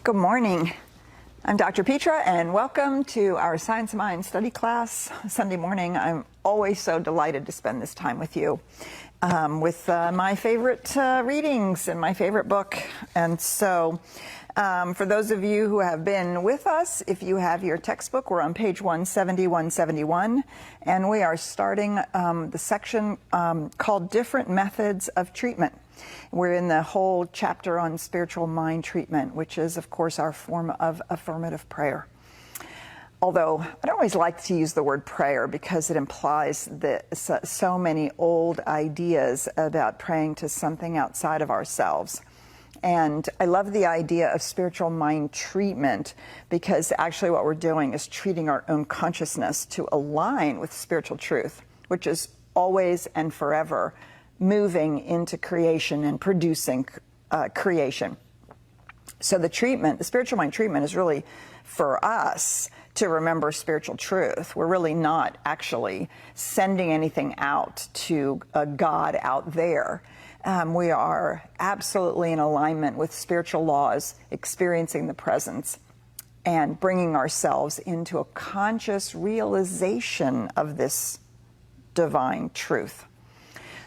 Good morning. I'm Dr. Petra, and welcome to our Science of Mind study class Sunday morning. I'm always so delighted to spend this time with you with my favorite readings and my favorite book. And so for those of you who have been with us, if you have your textbook, we're on page 170, 171, and we are starting the section called Different Methods of Treatment. We're in the whole chapter on spiritual mind treatment, which is, of course, our form of affirmative prayer. Although I don't always like to use the word prayer because it implies that so many old ideas about praying to something outside of ourselves. And I love the idea of spiritual mind treatment because actually what we're doing is treating our own consciousness to align with spiritual truth, which is always and forever moving into creation and producing creation. So the treatment, the spiritual mind treatment, is really for us to remember spiritual truth. We're really not actually sending anything out to a God out there. We are absolutely in alignment with spiritual laws, experiencing the presence, and bringing ourselves into a conscious realization of this divine truth.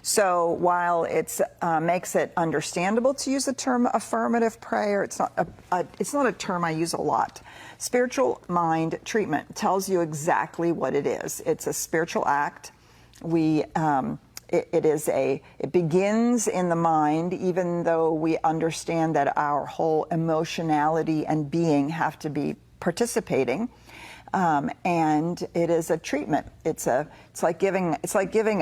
So while it makes it understandable to use the term affirmative prayer, it's not a term I use a lot. Spiritual mind treatment tells you exactly what it is. It's a spiritual act. It begins in the mind, even though we understand that our whole emotionality and being have to be participating. And it is a treatment. It's like giving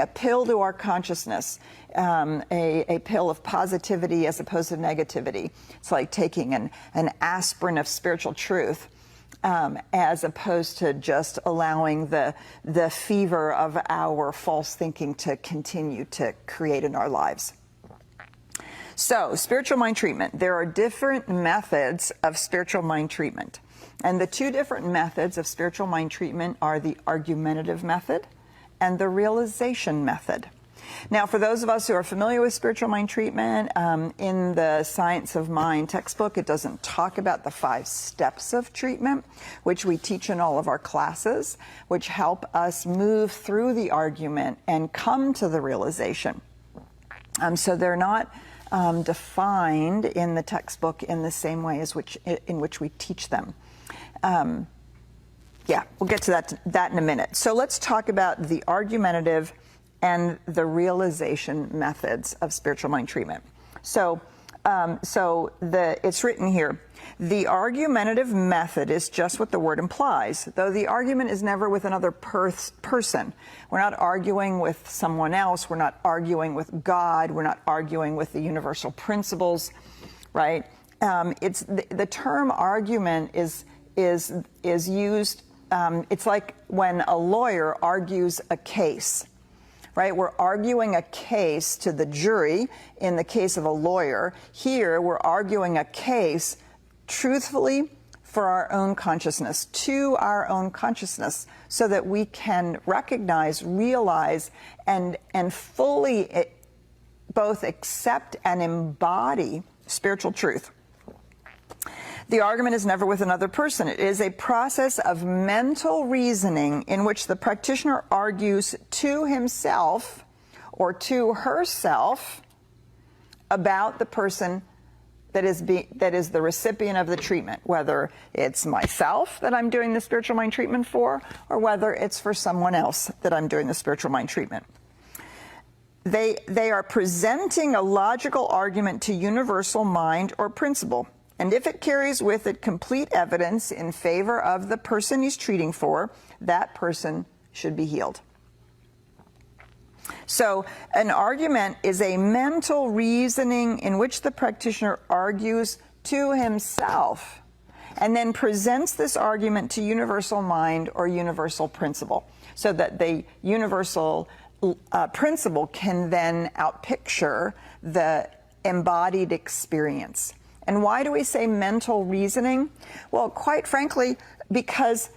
a pill to our consciousness, a pill of positivity as opposed to negativity. It's like taking an aspirin of spiritual truth, as opposed to just allowing the fever of our false thinking to continue to create in our lives. So, spiritual mind treatment. There are different methods of spiritual mind treatment. And the two different methods of spiritual mind treatment are the argumentative method and the realization method. Now, for those of us who are familiar with spiritual mind treatment, in the Science of Mind textbook, it doesn't talk about the 5 steps of treatment, which we teach in all of our classes, which help us move through the argument and come to the realization. So they're not defined in the textbook in the same way as in which we teach them. Yeah, we'll get to that in a minute. So let's talk about the argumentative and the realization methods of spiritual mind treatment. So it's written here. The argumentative method is just what the word implies, though the argument is never with another person. We're not arguing with someone else. We're not arguing with God. We're not arguing with the universal principles, right? It's the term argument is used. It's like when a lawyer argues a case. Right? We're arguing a case to the jury in the case of a lawyer. Here, we're arguing a case truthfully for our own consciousness, to our own consciousness, so that we can recognize, realize, and fully both accept and embody spiritual truth. The argument is never with another person. It is a process of mental reasoning in which the practitioner argues to himself or to herself about the person that is the recipient of the treatment, whether it's myself that I'm doing the spiritual mind treatment for, or whether it's for someone else that I'm doing the spiritual mind treatment. They are presenting a logical argument to universal mind or principle. And if it carries with it complete evidence in favor of the person he's treating for, that person should be healed. So an argument is a mental reasoning in which the practitioner argues to himself and then presents this argument to universal mind or universal principle, so that the universal principle can then outpicture the embodied experience. And why do we say mental reasoning? Well, quite frankly, because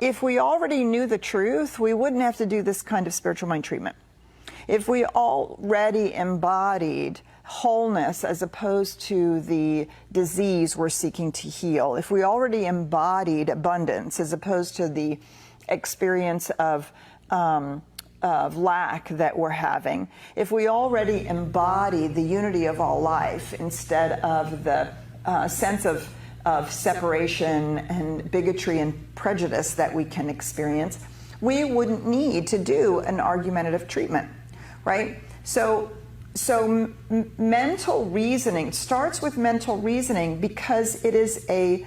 if we already knew the truth, we wouldn't have to do this kind of spiritual mind treatment. If we already embodied wholeness as opposed to the disease we're seeking to heal, if we already embodied abundance as opposed to the experience of lack that we're having, if we already embody the unity of all life instead of the sense of separation and bigotry and prejudice that we can experience, we wouldn't need to do an argumentative treatment, right? So mental reasoning starts with mental reasoning because it is a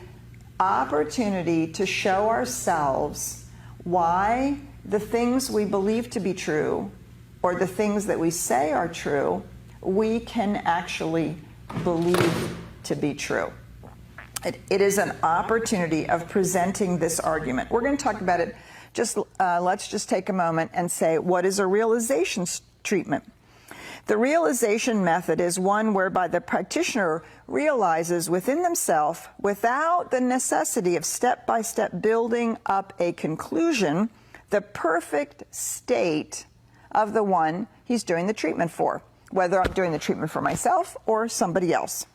opportunity to show ourselves why the things we believe to be true or the things that we say are true, we can actually believe to be true. It is an opportunity of presenting this argument. We're going to talk about it. Let's just take a moment and say, what is a realization treatment? The realization method is one whereby the practitioner realizes within themselves, without the necessity of step-by-step building up a conclusion, the perfect state of the one he's doing the treatment for, whether I'm doing the treatment for myself or somebody else.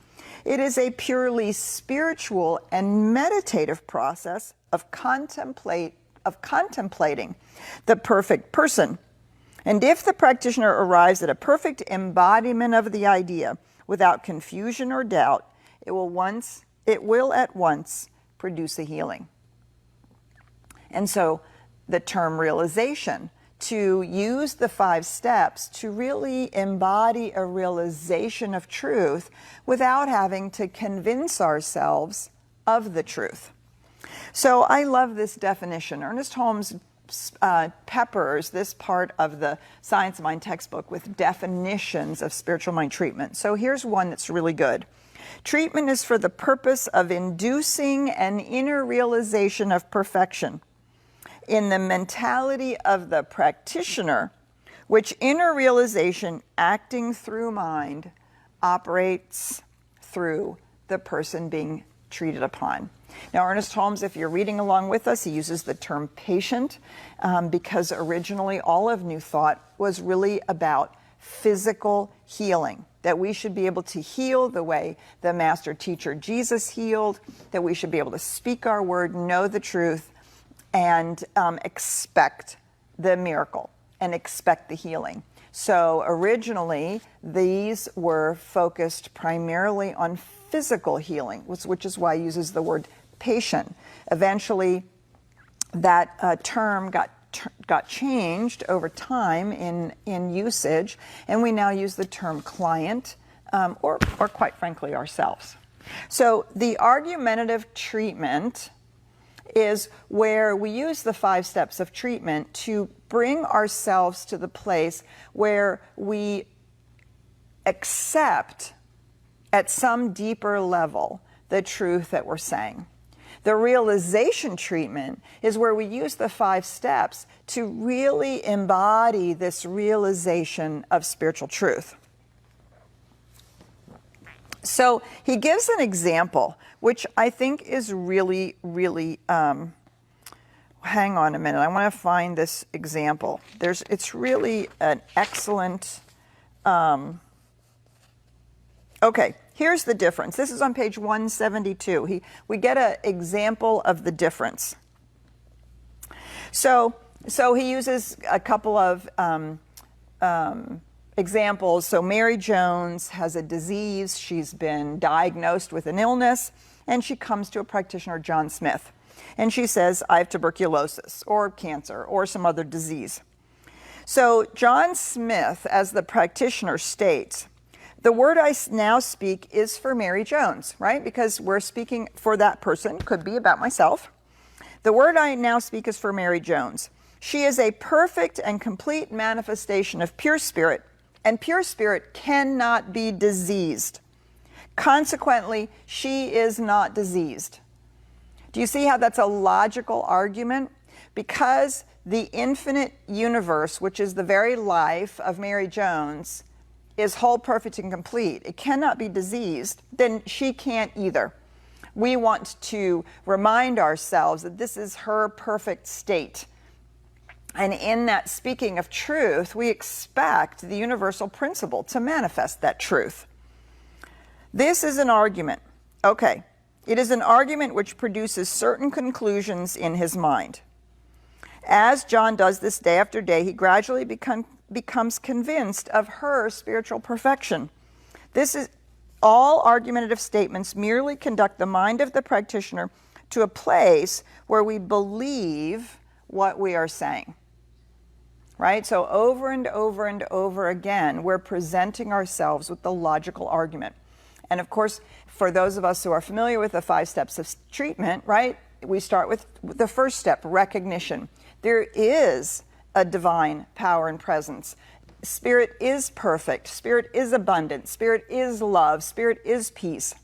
It is a purely spiritual and meditative process of contemplating the perfect person. And if the practitioner arrives at a perfect embodiment of the idea without confusion or doubt, it will at once produce a healing. And so the term realization, to use the 5 steps to really embody a realization of truth without having to convince ourselves of the truth. So I love this definition. Ernest Holmes peppers this part of the Science of Mind textbook with definitions of spiritual mind treatment. So here's one that's really good. Treatment is for the purpose of inducing an inner realization of perfection in the mentality of the practitioner, which inner realization, acting through mind, operates through the person being treated upon. Now, Ernest Holmes, if you're reading along with us, he uses the term patient because originally all of New Thought was really about physical healing, that we should be able to heal the way the master teacher Jesus healed, that we should be able to speak our word, know the truth, and expect the miracle and expect the healing. So originally, these were focused primarily on physical healing, which is why he uses the word patient. Eventually, that term got changed over time in usage, and we now use the term client, or quite frankly, ourselves. So the argumentative treatment is where we use the 5 steps of treatment to bring ourselves to the place where we accept at some deeper level the truth that we're saying. The realization treatment is where we use the 5 steps to really embody this realization of spiritual truth. So he gives an example, which I think is really, really, hang on a minute, I want to find this example. It's really an excellent, okay, here's the difference. This is on page 172. We get an example of the difference. So he uses a couple of examples. So Mary Jones has a disease. She's been diagnosed with an illness, and she comes to a practitioner, John Smith, and she says, I have tuberculosis or cancer or some other disease. So John Smith, as the practitioner, states, the word I now speak is for Mary Jones, right? Because we're speaking for that person, could be about myself. The word I now speak is for Mary Jones. She is a perfect and complete manifestation of pure spirit, and pure spirit cannot be diseased. Consequently, she is not diseased. Do you see how that's a logical argument? Because the infinite universe, which is the very life of Mary Jones, is whole, perfect, and complete. It cannot be diseased. Then she can't either. We want to remind ourselves that this is her perfect state. And in that speaking of truth, we expect the universal principle to manifest that truth. This is an argument. Okay. It is an argument which produces certain conclusions in his mind. As John does this day after day, he gradually becomes convinced of her spiritual perfection. This is all argumentative statements merely conduct the mind of the practitioner to a place where we believe what we are saying. Right? So over and over and over again, we're presenting ourselves with the logical argument. And of course, for those of us who are familiar with the 5 steps of treatment, right, we start with the first step, recognition. There is a divine power and presence. Spirit is perfect. Spirit is abundant. Spirit is love. Spirit is peace.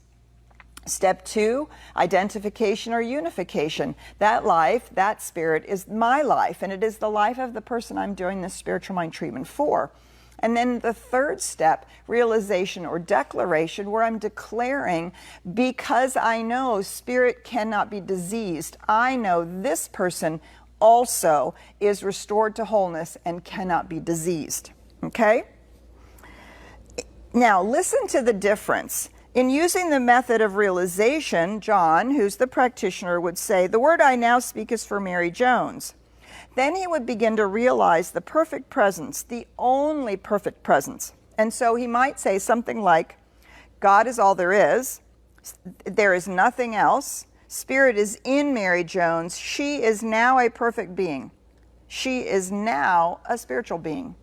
Step 2, identification or unification. That life, that spirit is my life, and it is the life of the person I'm doing this spiritual mind treatment for. And then the third step, realization or declaration, where I'm declaring, because I know spirit cannot be diseased, I know this person also is restored to wholeness and cannot be diseased. Okay? Now, listen to the difference. In using the method of realization, John, who's the practitioner, would say, the word I now speak is for Mary Jones. Then he would begin to realize the perfect presence, the only perfect presence. And so he might say something like, God is all there is nothing else, Spirit is in Mary Jones, she is now a perfect being. She is now a spiritual being.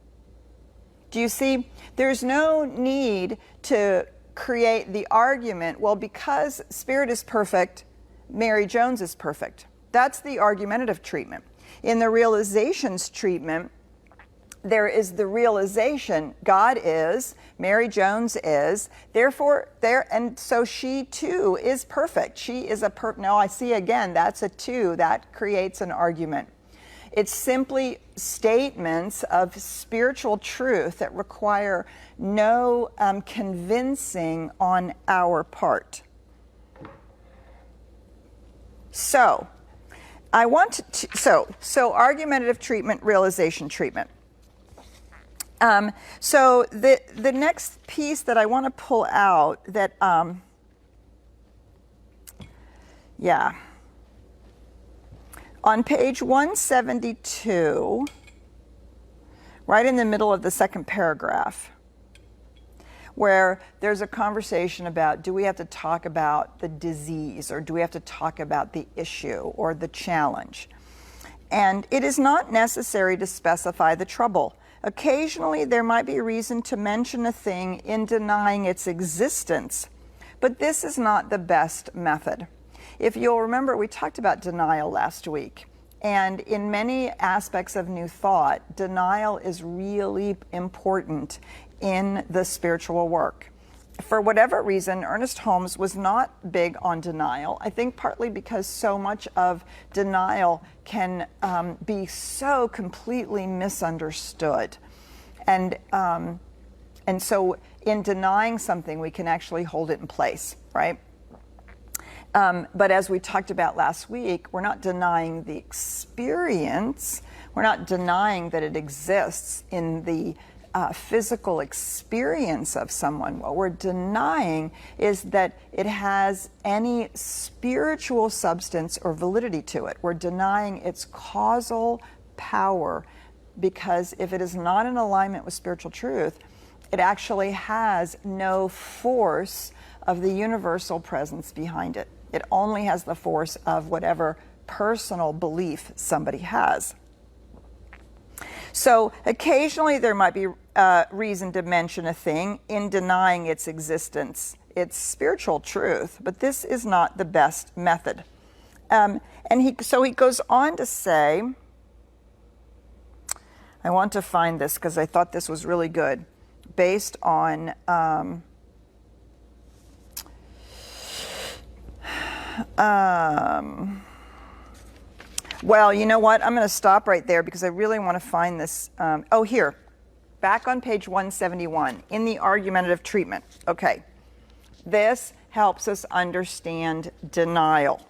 Do you see? There's no need to create the argument, well, because Spirit is perfect, Mary Jones is perfect. That's the argumentative treatment. In the realizations treatment, there is the realization God is, Mary Jones is, therefore and so she too is perfect. She is a no, I see again, that's a 2, that creates an argument. It's simply statements of spiritual truth that require no convincing on our part. So, I want to, so argumentative treatment, realization treatment. So the next piece that I want to pull out that, on page 172, right in the middle of the second paragraph, where there's a conversation about, do we have to talk about the disease, or do we have to talk about the issue or the challenge? And it is not necessary to specify the trouble. Occasionally, there might be reason to mention a thing in denying its existence, but this is not the best method. If you'll remember, we talked about denial last week. And in many aspects of New Thought, denial is really important in the spiritual work. For whatever reason, Ernest Holmes was not big on denial. I think partly because so much of denial can be so completely misunderstood. And so in denying something, we can actually hold it in place, right? But as we talked about last week, we're not denying the experience. We're not denying that it exists in the physical experience of someone. What we're denying is that it has any spiritual substance or validity to it. We're denying its causal power, because if it is not in alignment with spiritual truth, it actually has no force of the universal presence behind it. It only has the force of whatever personal belief somebody has. So occasionally there might be reason to mention a thing in denying its existence, its spiritual truth, but this is not the best method. And he goes on to say, I want to find this because I thought this was really good, based on well, you know what? I'm going to stop right there because I really want to find this. Here, back on page 171, in the argumentative treatment. Okay, this helps us understand denial.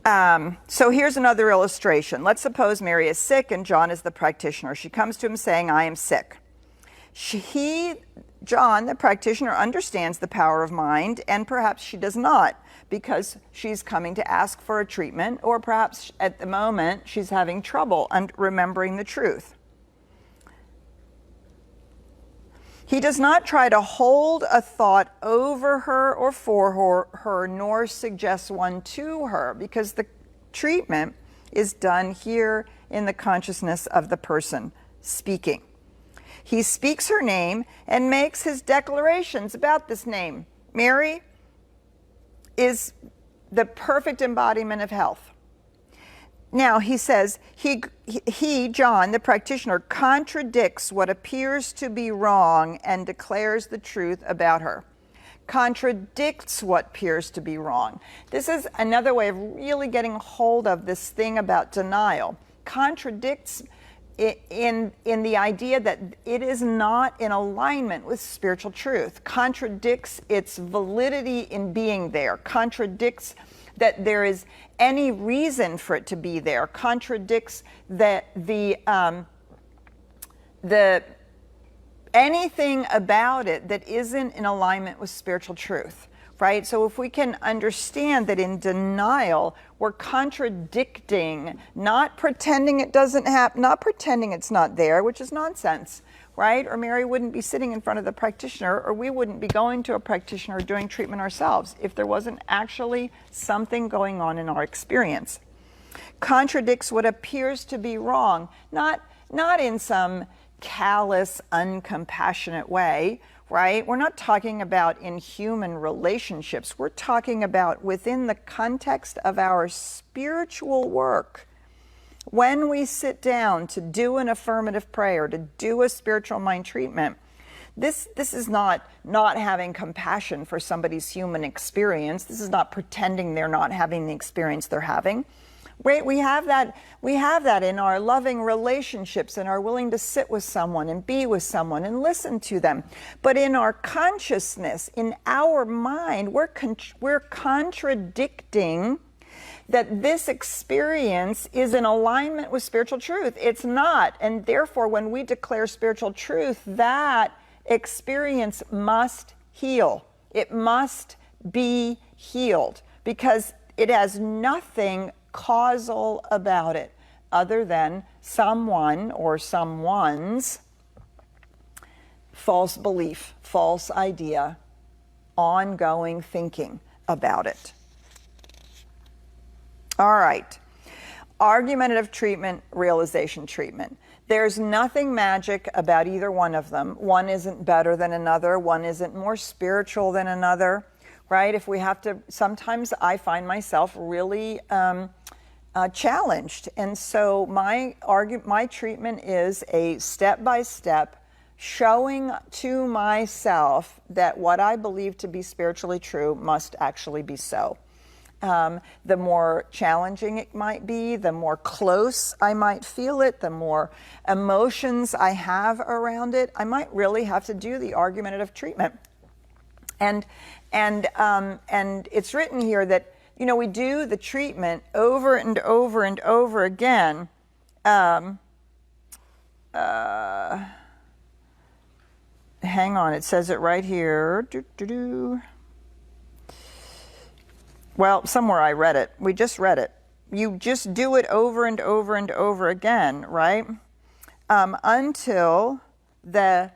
So here's another illustration. Let's suppose Mary is sick and John is the practitioner. She comes to him saying, I am sick. John, the practitioner, understands the power of mind, and perhaps she does not, because she's coming to ask for a treatment, or perhaps at the moment she's having trouble remembering the truth. He does not try to hold a thought over her or for her, nor suggest one to her, because the treatment is done here in the consciousness of the person speaking. He speaks her name and makes his declarations about this name. Mary is the perfect embodiment of health. Now, he says, he, John, the practitioner, contradicts what appears to be wrong and declares the truth about her. Contradicts what appears to be wrong. This is another way of really getting a hold of this thing about denial. Contradicts in the idea that it is not in alignment with spiritual truth, contradicts its validity in being there, contradicts that there is any reason for it to be there, contradicts that the anything about it that isn't in alignment with spiritual truth. Right? So if we can understand that in denial, we're contradicting, not pretending it doesn't happen, not pretending it's not there, which is nonsense, right? Or Mary wouldn't be sitting in front of the practitioner, or we wouldn't be going to a practitioner or doing treatment ourselves if there wasn't actually something going on in our experience. Contradicts what appears to be wrong, not in some callous, uncompassionate way, right? We're not talking about in human relationships. We're talking about within the context of our spiritual work. When we sit down to do an affirmative prayer, to do a spiritual mind treatment, this is not having compassion for somebody's human experience. This is not pretending they're not having the experience they're having. We have that in our loving relationships and are willing to sit with someone and be with someone and listen to them. But in our consciousness, in our mind, we're contradicting that this experience is in alignment with spiritual truth. It's not. And therefore, when we declare spiritual truth, that experience must heal. It must be healed, because it has nothing causal about it other than someone or someone's false belief, false idea, ongoing thinking about it. All right. Argumentative treatment, realization treatment. There's nothing magic about either one of them. One isn't better than another. One isn't more spiritual than another, right? If we have to, sometimes I find myself really challenged. And so my treatment is a step-by-step showing to myself that what I believe to be spiritually true must actually be so. The more challenging it might be, the more close I might feel it, the more emotions I have around it, I might really have to do the argumentative treatment. And it's written here that, you know, we do the treatment over and over and over again. Hang on, it says it right here. Well, somewhere I read it. We just read it. You just do it over and over and over again, right? Until the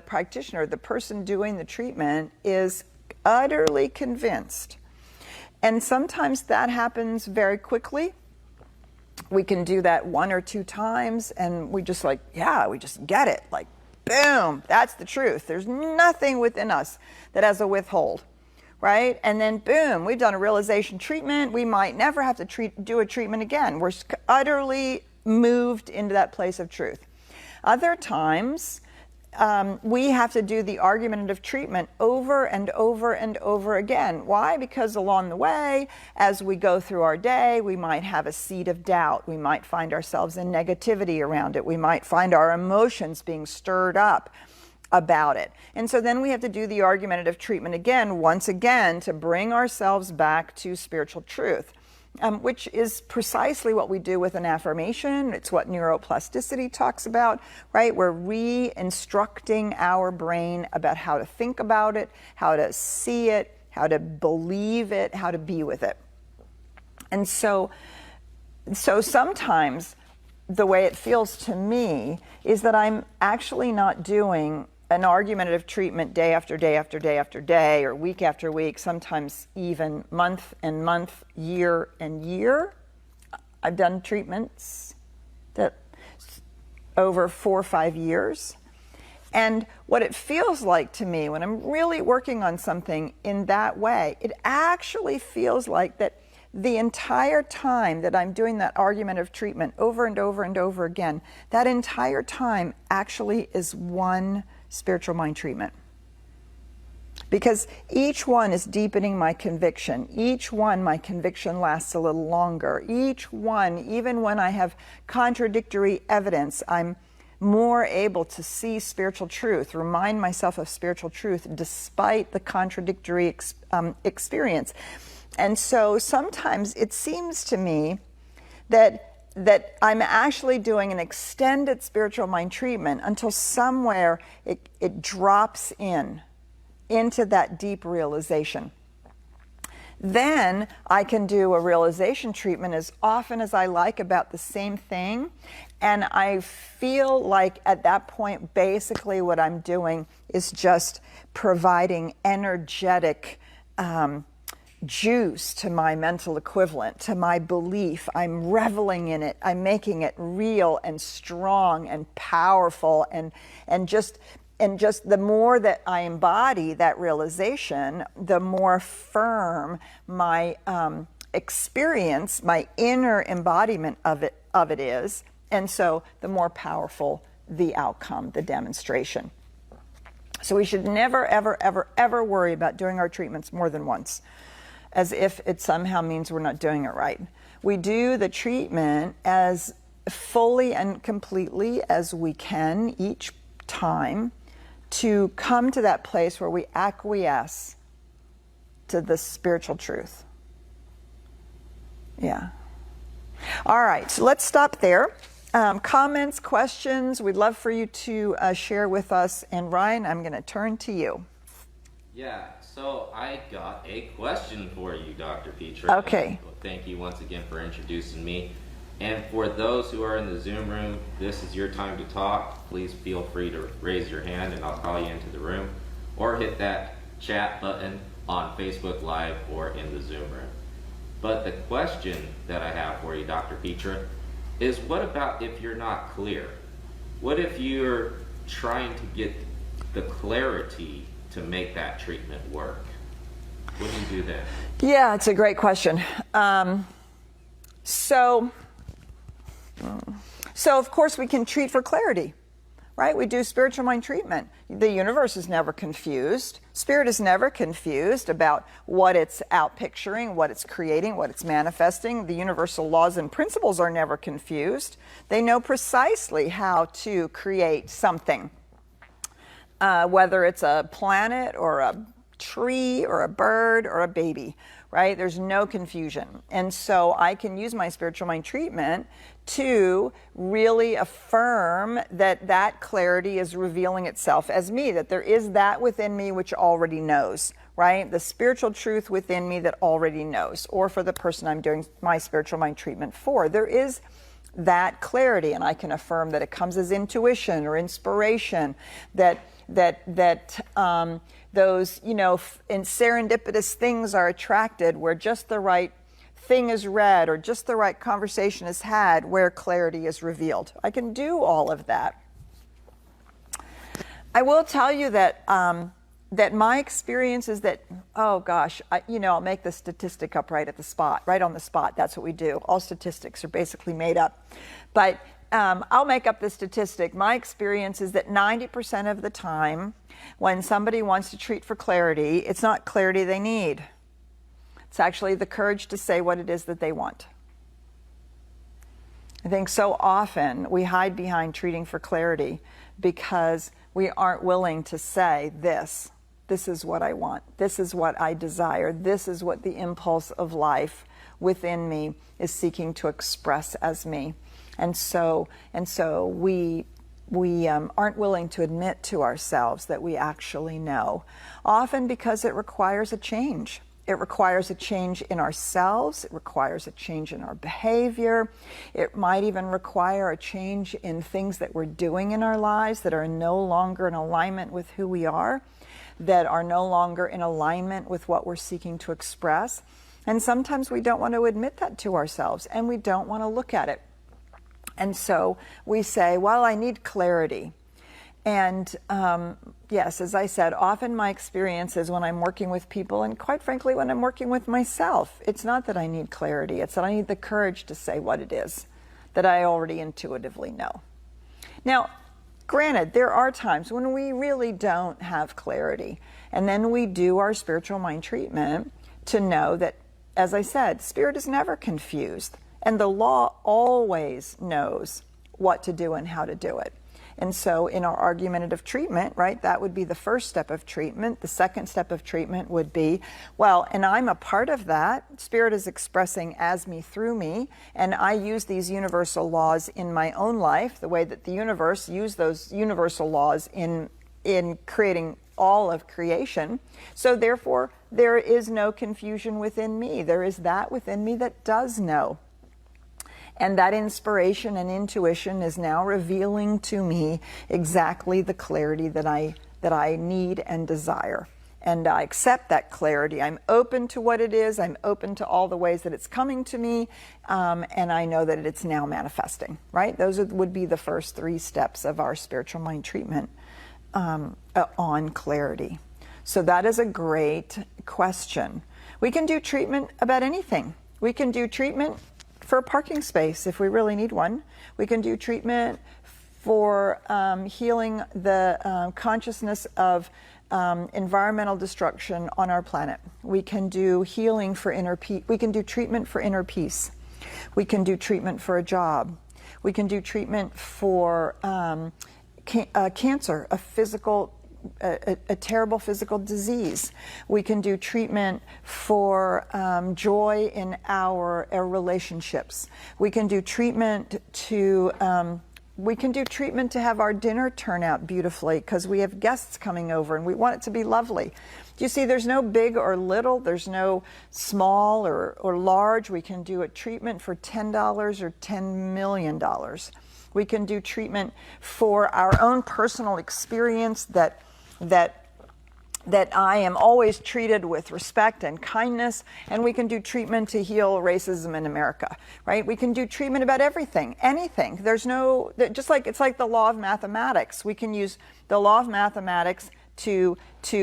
practitioner, the person doing the treatment, is utterly convinced. And sometimes that happens very quickly. We can do that 1 or 2 times, and we just we just get it. Like, boom, that's the truth. There's nothing within us that has a withhold, right? And then, boom, we've done a realization treatment. We might never have to do a treatment again. We're utterly moved into that place of truth. Other times, we have to do the argumentative treatment over and over and over again. Why? Because along the way, as we go through our day, we might have a seed of doubt. We might find ourselves in negativity around it. We might find our emotions being stirred up about it. And so then we have to do the argumentative treatment again, once again, to bring ourselves back to spiritual truth. which is precisely what we do with an affirmation. It's what neuroplasticity talks about, right? We're re-instructing our brain about how to think about it, how to see it, how to believe it, how to be with it. And so sometimes the way it feels to me is that I'm actually not doing an argumentative treatment day after day after day after day, or week after week, sometimes even month and month, year and year. I've done treatments that over 4 or 5 years. And what it feels like to me when I'm really working on something in that way, it actually feels like that the entire time that I'm doing that argumentative treatment over and over and over again, that entire time actually is one spiritual mind treatment. Because each one is deepening my conviction. Each one, my conviction lasts a little longer. Each one, even when I have contradictory evidence, I'm more able to see spiritual truth, remind myself of spiritual truth despite the contradictory experience. And so sometimes it seems to me that I'm actually doing an extended spiritual mind treatment until somewhere it drops into that deep realization. Then I can do a realization treatment as often as I like about the same thing. And I feel like at that point, basically what I'm doing is just providing energetic juice to my mental equivalent, to my belief. I'm reveling in it. I'm making it real and strong and powerful, and just the more that I embody that realization, the more firm my experience, my inner embodiment of it is, and so the more powerful the outcome, the demonstration. So we should never, ever, ever, ever worry about doing our treatments more than once, as if it somehow means we're not doing it right. We do the treatment as fully and completely as we can each time to come to that place where we acquiesce to the spiritual truth. Yeah. All right, so let's stop there. Comments, questions, we'd love for you to share with us. And Ryan, I'm going to turn to you. Yeah, so I got a question for you, Dr. Petra. Okay. Thank you once again for introducing me. And for those who are in the Zoom room, this is your time to talk. Please feel free to raise your hand and I'll call you into the room. Or hit that chat button on Facebook Live or in the Zoom room. But the question that I have for you, Dr. Petra, is what about if you're not clear? What if you're trying to get the clarity to make that treatment work? What do you do then? Yeah, it's a great question. So of course we can treat for clarity, right? We do spiritual mind treatment. The universe is never confused. Spirit is never confused about what it's out picturing, what it's creating, what it's manifesting. The universal laws and principles are never confused. They know precisely how to create something. Whether it's a planet or a tree or a bird or a baby, right? There's no confusion. And so I can use my spiritual mind treatment to really affirm that clarity is revealing itself as me, that there is that within me which already knows, right? The spiritual truth within me that already knows, or for the person I'm doing my spiritual mind treatment for. There is that clarity, and I can affirm that it comes as intuition or inspiration, that those, in serendipitous things are attracted where just the right thing is read or just the right conversation is had where clarity is revealed. I can do all of that. I will tell you that that my experience is that, oh gosh, I'll make the statistic up right on the spot. That's what we do. All statistics are basically made up. But I'll make up the statistic. My experience is that 90% of the time when somebody wants to treat for clarity, it's not clarity they need. It's actually the courage to say what it is that they want. I think so often we hide behind treating for clarity because we aren't willing to say this. This is what I want. This is what I desire. This is what the impulse of life within me is seeking to express as me. And so we aren't willing to admit to ourselves that we actually know, often because it requires a change. It requires a change in ourselves. It requires a change in our behavior. It might even require a change in things that we're doing in our lives that are no longer in alignment with who we are, that are no longer in alignment with what we're seeking to express. And sometimes we don't want to admit that to ourselves, and we don't want to look at it. And so we say, well, I need clarity. And yes, as I said, often my experience is when I'm working with people, and quite frankly, when I'm working with myself, it's not that I need clarity, it's that I need the courage to say what it is that I already intuitively know. Now, granted, there are times when we really don't have clarity, and then we do our spiritual mind treatment to know that, as I said, spirit is never confused, and the law always knows what to do and how to do it. And so in our argumentative treatment, right, that would be the first step of treatment. The second step of treatment would be, well, and I'm a part of that. Spirit is expressing as me through me, and I use these universal laws in my own life, the way that the universe used those universal laws in creating all of creation. So therefore, there is no confusion within me. There is that within me that does know. And that inspiration and intuition is now revealing to me exactly the clarity that I need and desire. And I accept that clarity. I'm open to what it is. I'm open to all the ways that it's coming to me. And I know that it's now manifesting, right? Those would be the first 3 steps of our spiritual mind treatment on clarity. So that is a great question. We can do treatment about anything. We can do treatment for a parking space if we really need one. We can do treatment for healing the consciousness of environmental destruction on our planet. We can do healing for inner peace. We can do treatment for inner peace. We can do treatment for a job. We can do treatment for cancer, a terrible physical disease. We can do treatment for joy in our relationships. We can do treatment to have our dinner turn out beautifully because we have guests coming over and we want it to be lovely. Do you see, there's no big or little, there's no small or large. We can do a treatment for $10 or $10 million. We can do treatment for our own personal experience that I am always treated with respect and kindness, and we can do treatment to heal racism in America, right? We can do treatment about everything, anything. There's no, just like, it's like the law of mathematics. We can use the law of mathematics to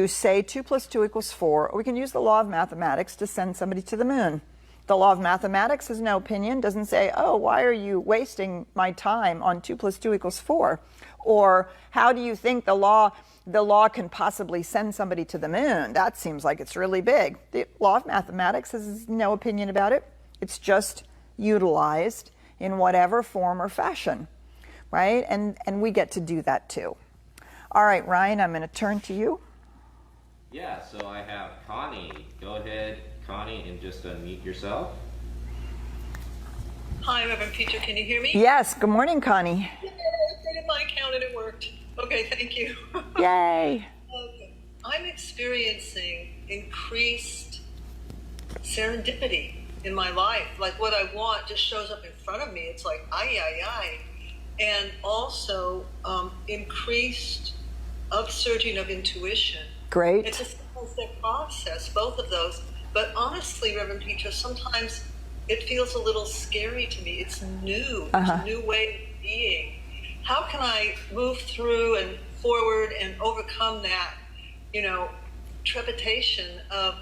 say 2 + 2 = 4, or we can use the law of mathematics to send somebody to the moon. The law of mathematics has no opinion, doesn't say, oh, why are you wasting my time on 2 + 2 = 4? Or how do you think the law can possibly send somebody to the moon? That seems like it's really big. The law of mathematics has no opinion about it. It's just utilized in whatever form or fashion, right? And we get to do that too. All right, Ryan, I'm going to turn to you. Yeah, so I have Connie. Go ahead, Connie, and just unmute yourself. Hi, Reverend Peter. Can you hear me? Yes. Good morning, Connie. I did my count and it worked. Okay, thank you. Yay. Okay. I'm experiencing increased serendipity in my life. Like what I want just shows up in front of me. It's like, aye. And also increased upsurging of intuition. Great. It's a step-by-step process, both of those. But honestly, Reverend Peter, sometimes it feels a little scary to me. It's new. It's a new way of being. How can I move through and forward and overcome that, trepidation, I'm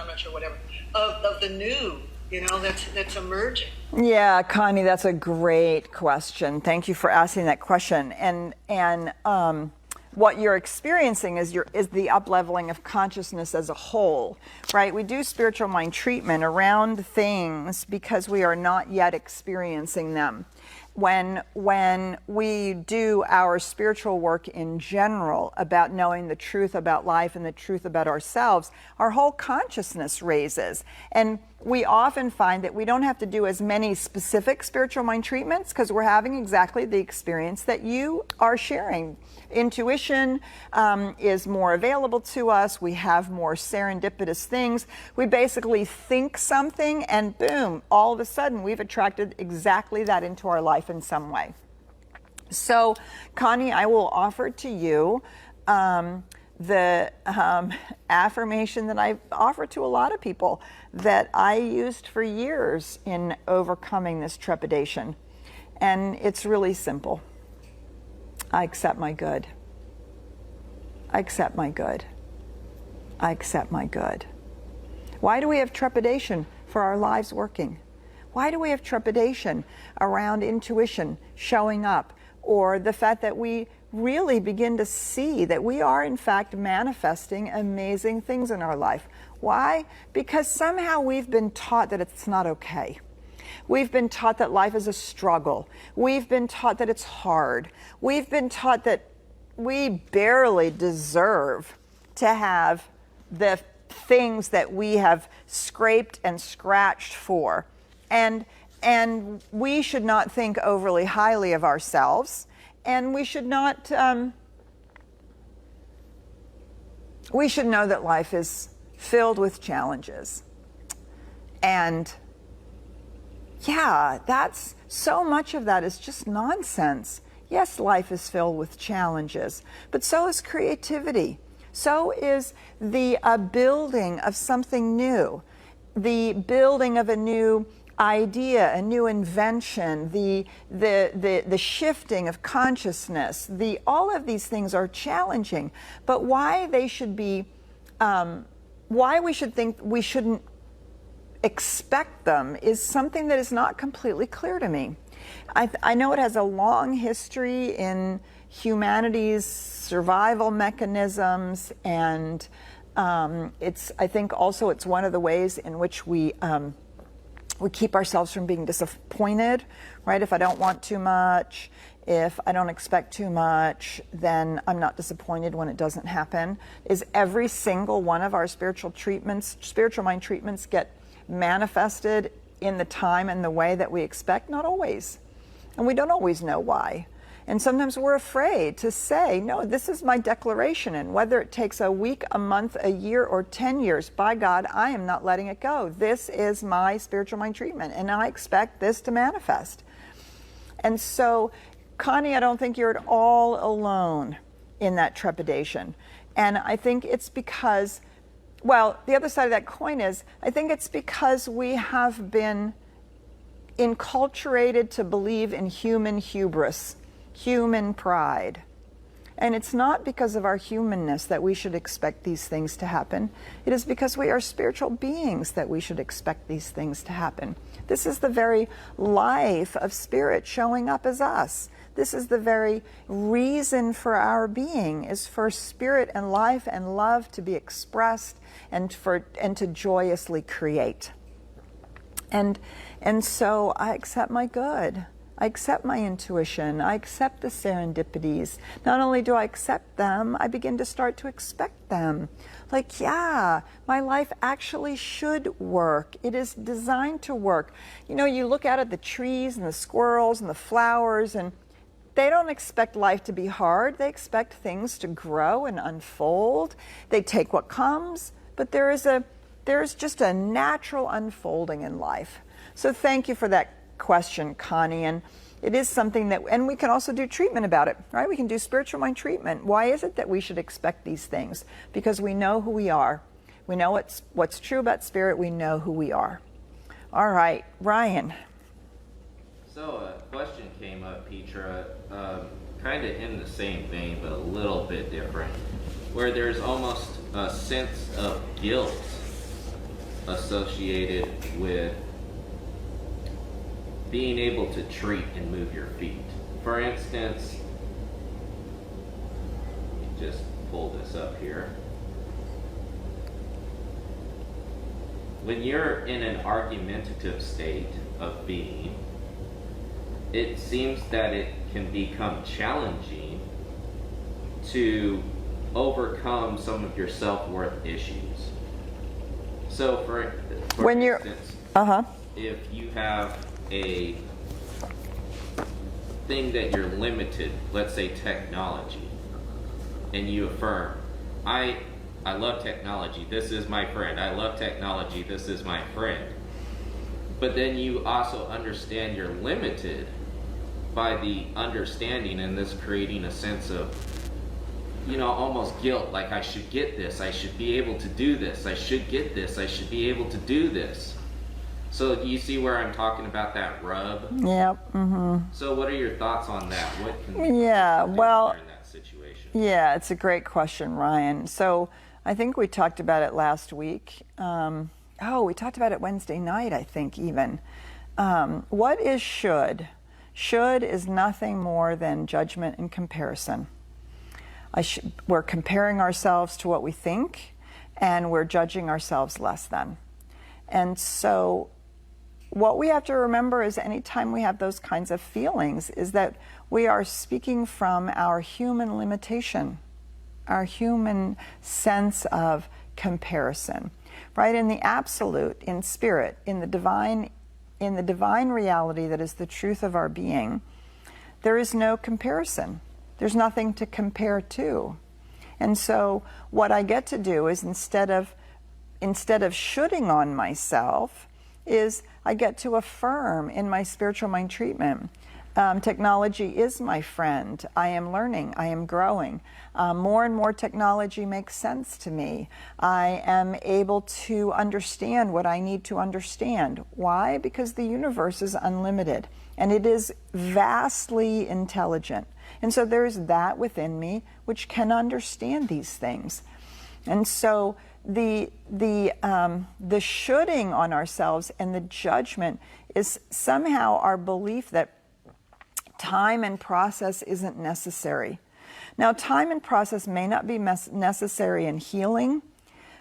not sure, whatever, of the new, that's emerging? Yeah, Connie, that's a great question. Thank you for asking that question. And what you're experiencing is the up-leveling of consciousness as a whole, right? We do spiritual mind treatment around things because we are not yet experiencing them. when we do our spiritual work in general about knowing the truth about life and the truth about ourselves, our whole consciousness raises. And we often find that we don't have to do as many specific spiritual mind treatments because we're having exactly the experience that you are sharing. Intuition is more available to us. We have more serendipitous things. We basically think something and boom, all of a sudden we've attracted exactly that into our life in some way. So, Connie, I will offer to you the affirmation that I've offered to a lot of people that I used for years in overcoming this trepidation. And it's really simple. I accept my good. I accept my good. I accept my good. Why do we have trepidation for our lives working? Why do we have trepidation around intuition showing up, or the fact that we really begin to see that we are in fact manifesting amazing things in our life? Why? Because somehow we've been taught that it's not okay. We've been taught that life is a struggle. We've been taught that it's hard. We've been taught that we barely deserve to have the things that we have scraped and scratched for. And we should not think overly highly of ourselves. And we should not, we should know that life is filled with challenges. And yeah, that's so much of that is just nonsense. Yes, life is filled with challenges, but so is creativity. So is the building of something new, the building of a new idea, a new invention, the shifting of consciousness. All of these things are challenging, but why they should be, why we should think we shouldn't expect them is something that is not completely clear to me. I know it has a long history in humanity's survival mechanisms, and I think also it's one of the ways in which we keep ourselves from being disappointed, right? If I don't want too much, if I don't expect too much, then I'm not disappointed when it doesn't happen. Is every single one of our spiritual mind treatments get manifested in the time and the way that we expect? Not always. And we don't always know why. And sometimes we're afraid to say, no, this is my declaration. And whether it takes a week, a month, a year, or 10 years, by God, I am not letting it go. This is my spiritual mind treatment, and I expect this to manifest. And so, Connie, I don't think you're at all alone in that trepidation. And I think it's because, well, the other side of that coin is, I think it's because we have been enculturated to believe in human hubris, human pride. And it's not because of our humanness that we should expect these things to happen. It is because we are spiritual beings that we should expect these things to happen. This is the very life of spirit showing up as us. This is the very reason for our being, is for spirit and life and love to be expressed and to joyously create. And so I accept my good. I accept my intuition. I accept the serendipities. Not only do I accept them, I begin to start to expect them. Like, yeah, my life actually should work. It is designed to work. You know, you look out at the trees and the squirrels and the flowers, and they don't expect life to be hard. They expect things to grow and unfold. They take what comes, but there is just a natural unfolding in life. So thank you for that question, Connie. And it is something that, and we can also do treatment about it, right? We can do spiritual mind treatment. Why is it that we should expect these things? Because we know who we are. We know what's true about spirit. We know who we are. All right, Ryan. So a question came up, Petra, kind of in the same vein, but a little bit different, where there's almost a sense of guilt associated with being able to treat and move your feet. For instance, let me just pull this up here. When you're in an argumentative state of being, it seems that it can become challenging to overcome some of your self-worth issues. So for When you're, instance, uh-huh. if you have a thing that you're limited, let's say technology, and you affirm, I love technology, this is my friend. I love technology, this is my friend. But then you also understand you're limited by the understanding, and this creating a sense of, you know, almost guilt, like I should get this, I should be able to do this, I should get this, I should be able to do this. So you see where I'm talking about that rub? Yep. Mm-hmm. So what are your thoughts on that? What can we do in that situation? Yeah, it's a great question, Ryan. So I think we talked about it last week. We talked about it Wednesday night, I think, even. What is should? Should is nothing more than judgment and comparison. We're comparing ourselves to what we think, and we're judging ourselves less than. And so what we have to remember is anytime we have those kinds of feelings is that we are speaking from our human limitation, our human sense of comparison, right? In the absolute, in spirit, in the divine reality that is the truth of our being, there is no comparison. There's nothing to compare to. And so what I get to do is instead of shoulding on myself, is I get to affirm in my spiritual mind treatment. Technology is my friend. I am learning. I am growing. More and more technology makes sense to me. I am able to understand what I need to understand. Why? Because the universe is unlimited and it is vastly intelligent. And so there is that within me which can understand these things. And so the shoulding on ourselves and the judgment is somehow our belief that time and process isn't necessary. Now, time and process may not be necessary in healing,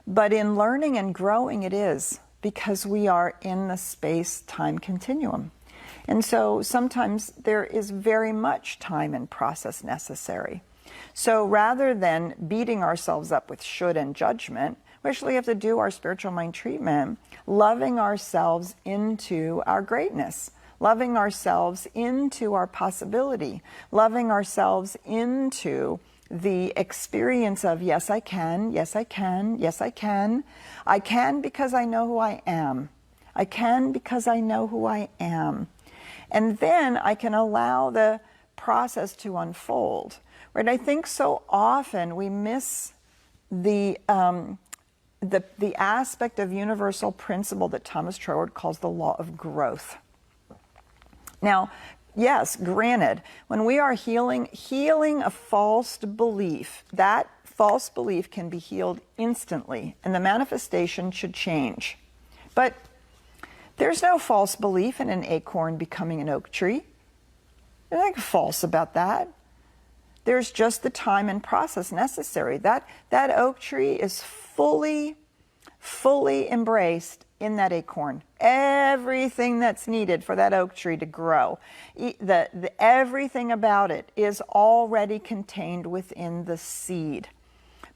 but in learning and growing it is, because we are in the space-time continuum. And so sometimes there is very much time and process necessary. So rather than beating ourselves up with should and judgment, we actually have to do our spiritual mind treatment, loving ourselves into our greatness, loving ourselves into our possibility, loving ourselves into the experience of, yes, I can, yes, I can, yes, I can. I can because I know who I am. I can because I know who I am. And then I can allow the process to unfold. Right? I think so often we miss the aspect of universal principle that Thomas Troward calls the law of growth. Now, yes, granted, when we are healing a false belief, that false belief can be healed instantly, and the manifestation should change. But there's no false belief in an acorn becoming an oak tree. There's nothing false about that. There's just the time and process necessary. That oak tree is fully embraced in that acorn. Everything that's needed for that oak tree to grow, everything about it is already contained within the seed.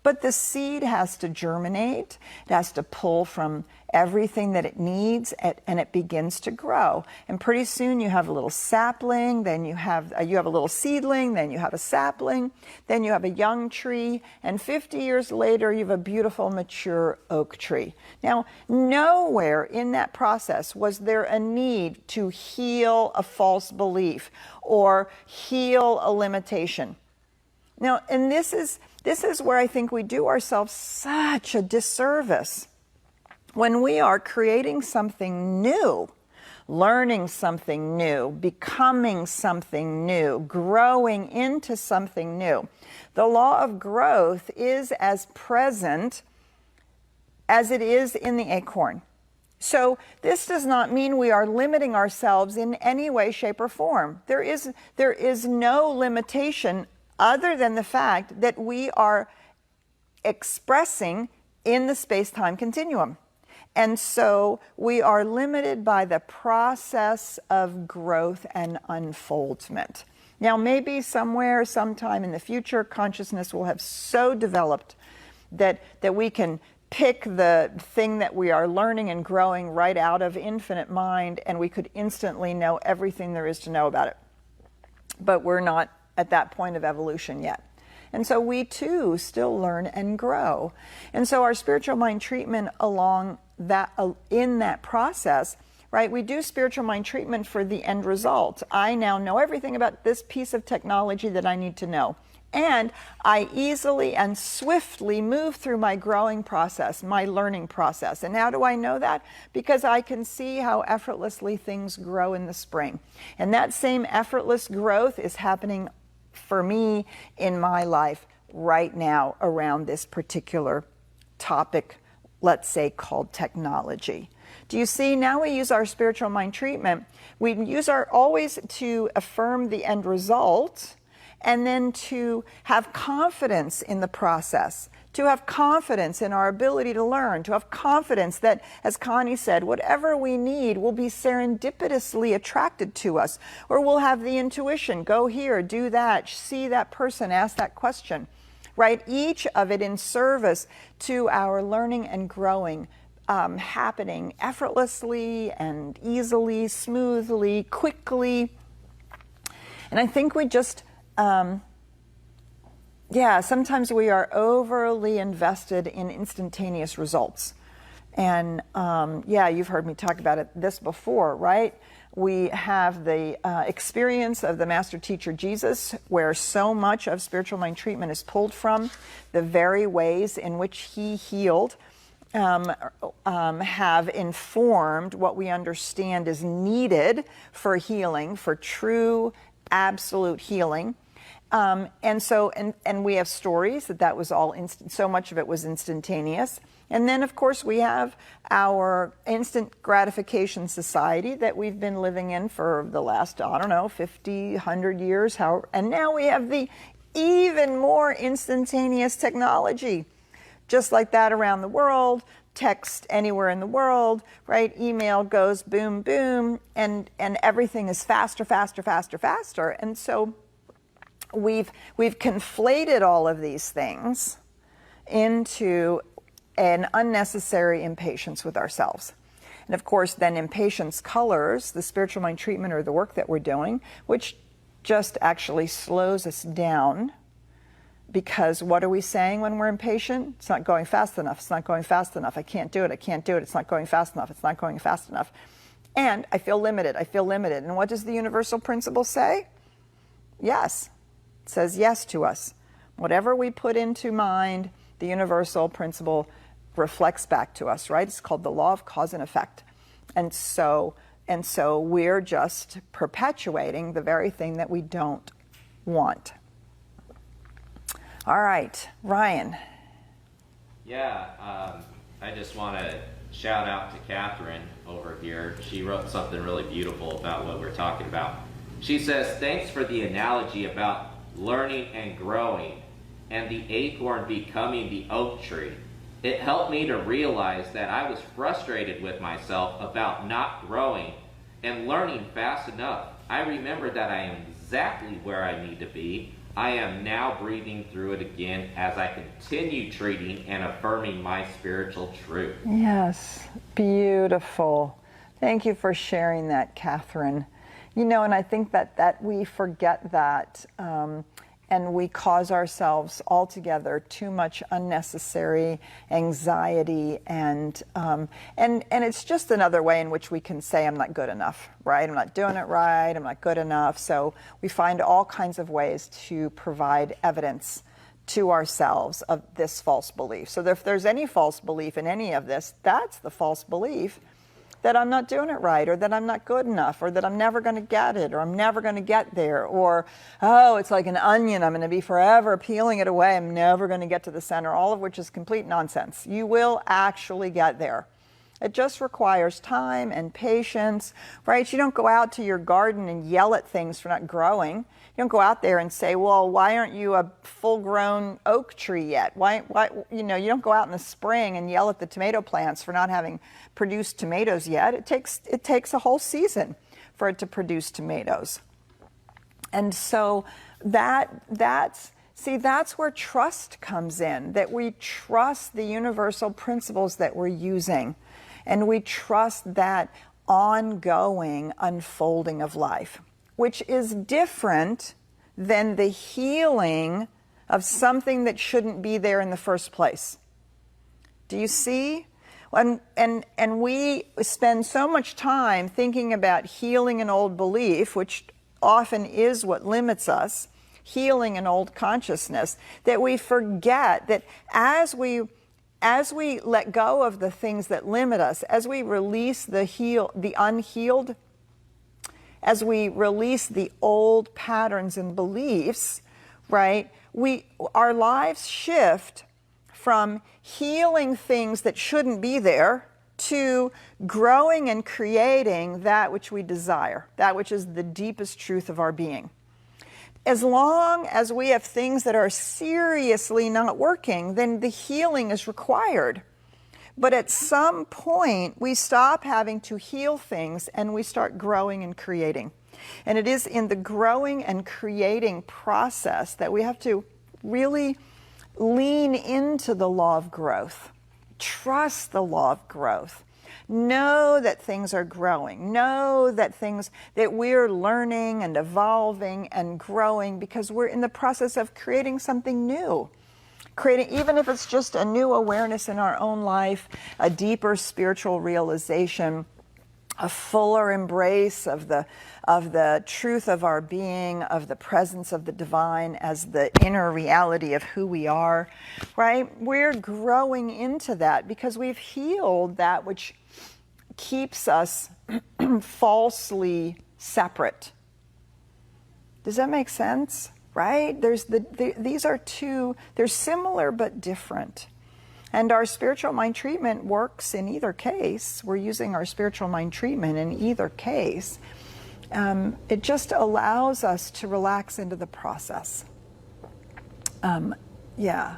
But the seed has to germinate, it has to pull from everything that it needs, and it begins to grow. And pretty soon you have a little sapling, then you have a little seedling, then you have a sapling, then you have a young tree, and 50 years later you have a beautiful mature oak tree. Now, nowhere in that process was there a need to heal a false belief or heal a limitation. Now, and this is where I think we do ourselves such a disservice. When we are creating something new, learning something new, becoming something new, growing into something new, the law of growth is as present as it is in the acorn. So this does not mean we are limiting ourselves in any way, shape, or form. There is no limitation other than the fact that we are expressing in the space-time continuum. And so we are limited by the process of growth and unfoldment. Now, maybe somewhere, sometime in the future, consciousness will have so developed that we can pick the thing that we are learning and growing right out of infinite mind, and we could instantly know everything there is to know about it. But we're not at that point of evolution yet. And so we too still learn and grow. And so our spiritual mind treatment along that, in that process, right, we do spiritual mind treatment for the end result. I now know everything about this piece of technology that I need to know. And I easily and swiftly move through my growing process, my learning process. And how do I know that? Because I can see how effortlessly things grow in the spring. And that same effortless growth is happening for me in my life right now around this particular topic, let's say, called technology. Do you see? Now we use our spiritual mind treatment. We use our always to affirm the end result, and then to have confidence in the process, to have confidence in our ability to learn, to have confidence that, as Connie said, whatever we need will be serendipitously attracted to us, or we'll have the intuition, go here, do that, see that person, ask that question, right? Each of it in service to our learning and growing, happening effortlessly and easily, smoothly, quickly. And I think we just, sometimes we are overly invested in instantaneous results. And you've heard me talk about this before, right? We have the experience of the master teacher Jesus, where so much of spiritual mind treatment is pulled from. The very ways in which he healed have informed what we understand is needed for healing, for true, absolute healing. And we have stories that was all so much of it was instantaneous. And then, of course, we have our instant gratification society that we've been living in for the last, 50, 100 years. And now we have the even more instantaneous technology, just like that around the world. Text anywhere in the world, right? Email goes boom, boom, and everything is faster, faster, faster, faster. And so we've conflated all of these things into an unnecessary impatience with ourselves. And of course, then impatience colors the spiritual mind treatment or the work that we're doing, which just actually slows us down. Because what are we saying when we're impatient? It's not going fast enough. It's not going fast enough. I can't do it. I can't do it. It's not going fast enough. It's not going fast enough. And I feel limited. I feel limited. And what does the universal principle say? Yes. It says yes to us. Whatever we put into mind, the universal principle reflects back to us, right? It's called the law of cause and effect. And so we're just perpetuating the very thing that we don't want. All right, Ryan. Yeah, I just want to shout out to Catherine over here. She wrote something really beautiful about what we're talking about. She says, thanks for the analogy about learning and growing and the acorn becoming the oak tree. It helped me to realize that I was frustrated with myself about not growing and learning fast enough. I remember that I am exactly where I need to be. I am now breathing through it again as I continue treating and affirming my spiritual truth. Yes, beautiful. Thank you for sharing that, Catherine. And I think that we forget that, and we cause ourselves altogether too much unnecessary anxiety, and it's just another way in which we can say I'm not good enough, right? I'm not doing it right. I'm not good enough. So we find all kinds of ways to provide evidence to ourselves of this false belief. So if there's any false belief in any of this, that's the false belief that I'm not doing it right, or that I'm not good enough, or that I'm never going to get it, or I'm never going to get there, or, oh, it's like an onion, I'm going to be forever peeling it away, I'm never going to get to the center, all of which is complete nonsense. You will actually get there. It just requires time and patience, right? You don't go out to your garden and yell at things for not growing. You don't go out there and say, well, why aren't you a full-grown oak tree yet? Why, you don't go out in the spring and yell at the tomato plants for not having produced tomatoes yet. It takes a whole season for it to produce tomatoes. And so that's where trust comes in, that we trust the universal principles that we're using. And we trust that ongoing unfolding of life, which is different than the healing of something that shouldn't be there in the first place. Do you see? And we spend so much time thinking about healing an old belief, which often is what limits us, healing an old consciousness, that we forget that as we let go of the things that limit us, as we release the unhealed, as we release the old patterns and beliefs, right, our lives shift from healing things that shouldn't be there to growing and creating that which we desire, that which is the deepest truth of our being. As long as we have things that are seriously not working, then the healing is required. But at some point, we stop having to heal things and we start growing and creating. And it is in the growing and creating process that we have to really lean into the law of growth. Trust the law of growth. Know that things are growing. Know that we're learning and evolving and growing because we're in the process of creating something new. Even if it's just a new awareness in our own life, a deeper spiritual realization, a fuller embrace of the truth of our being, of the presence of the divine as the inner reality of who we are, right? We're growing into that because we've healed that which keeps us falsely separate. Does that make sense? Right? These are two, they're similar but different. And our spiritual mind treatment works in either case. We're using our spiritual mind treatment in either case. It just allows us to relax into the process. Yeah.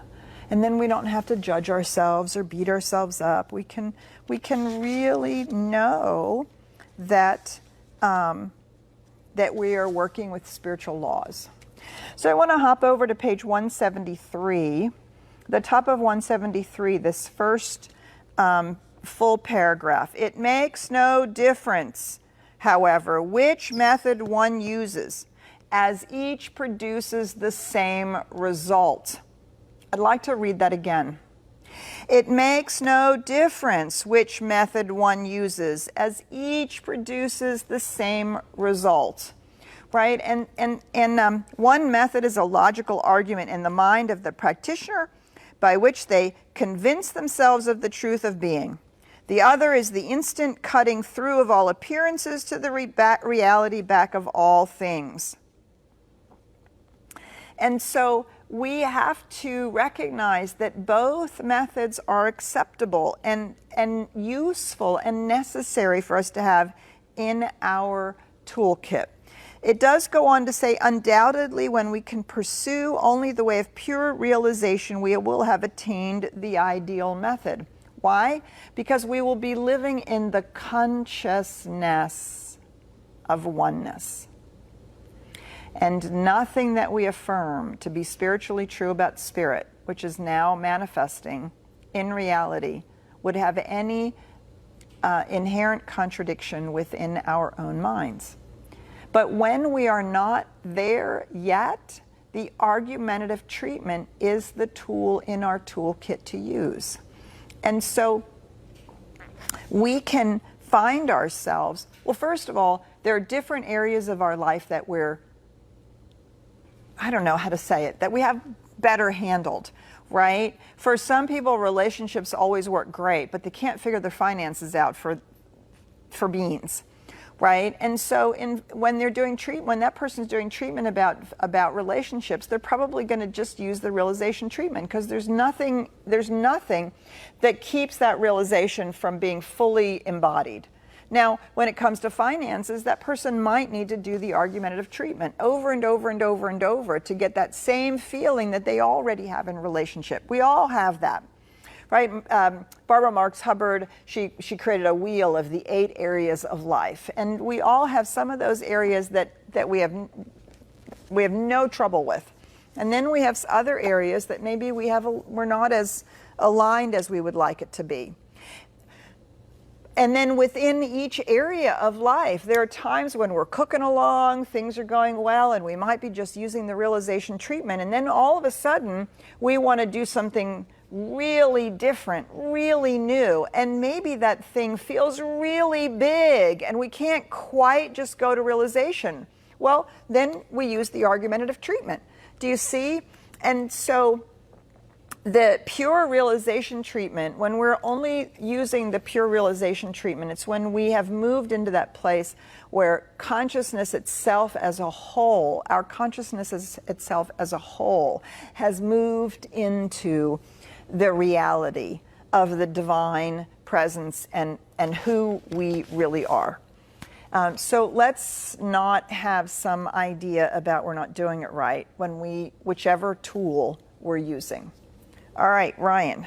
And then we don't have to judge ourselves or beat ourselves up. We can really know that that we are working with spiritual laws. So I want to hop over to page 173. The top of 173, this first full paragraph. It makes no difference, however, which method one uses, as each produces the same result. I'd like to read that again. It makes no difference which method one uses, as each produces the same result. Right? And one method is a logical argument in the mind of the practitioner by which they convince themselves of the truth of being. The other is the instant cutting through of all appearances to the reality back of all things. And so we have to recognize that both methods are acceptable and useful and necessary for us to have in our toolkit. It does go on to say, undoubtedly, when we can pursue only the way of pure realization, we will have attained the ideal method. Why? Because we will be living in the consciousness of oneness. And nothing that we affirm to be spiritually true about spirit, which is now manifesting in reality, would have any inherent contradiction within our own minds. But when we are not there yet, the argumentative treatment is the tool in our toolkit to use. And so we can find ourselves, well, first of all, there are different areas of our life that I don't know how to say it, that we have better handled, right? For some people, relationships always work great, but they can't figure their finances out for beans. right? And so when they're doing when that person's doing treatment about relationships, they're probably going to just use the realization treatment, because there's nothing that keeps that realization from being fully embodied. Now, when it comes to finances, that person might need to do the argumentative treatment over and over and over and over to get that same feeling that they already have in relationship. We all have that. Right, Barbara Marx Hubbard, she created a wheel of the 8 areas of life, and we all have some of those areas that we have no trouble with, and then we have other areas that maybe we're not as aligned as we would like it to be. And then within each area of life, there are times when we're cooking along, things are going well, and we might be just using the realization treatment, and then all of a sudden we want to do something really different, really new, and maybe that thing feels really big and we can't quite just go to realization. Well, then we use the argumentative treatment. Do you see? And so the pure realization treatment, when we're only using the pure realization treatment, it's when we have moved into that place where consciousness itself as a whole, our consciousness itself as a whole, has moved into the reality of the divine presence and who we really are. So let's not have some idea about we're not doing it right whichever tool we're using. All right, Ryan.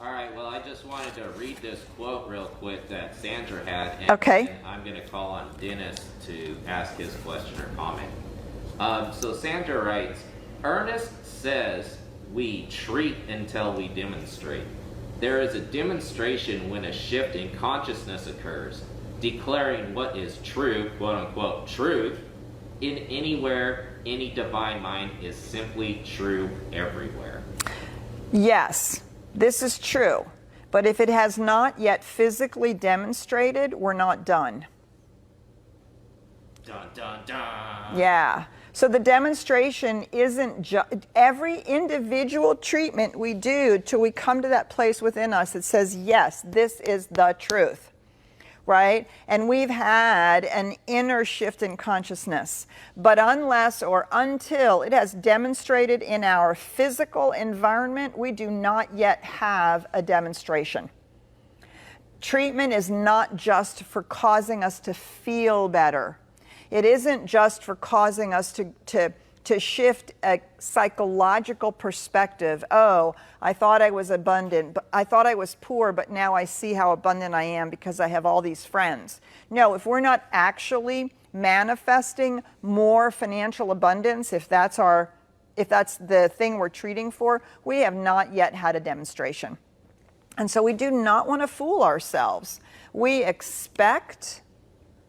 All right, well, I just wanted to read this quote real quick that Sandra had. Okay. And I'm going to call on Dennis to ask his question or comment. So Sandra writes, Ernest says, we treat until we demonstrate. There is a demonstration when a shift in consciousness occurs, declaring what is true, quote unquote, truth, in anywhere, any divine mind is simply true everywhere. Yes, this is true. But if it has not yet physically demonstrated, we're not done. Dun, dun, dun. Yeah. So the demonstration isn't every individual treatment we do till we come to that place within us that says, yes, this is the truth, right? And we've had an inner shift in consciousness. But unless or until it has demonstrated in our physical environment, we do not yet have a demonstration. Treatment is not just for causing us to feel better. It isn't just for causing us to shift a psychological perspective. Oh, I thought I was abundant, but I thought I was poor, but now I see how abundant I am because I have all these friends. No, if we're not actually manifesting more financial abundance, if that's the thing we're treating for, we have not yet had a demonstration. And so we do not want to fool ourselves. We expect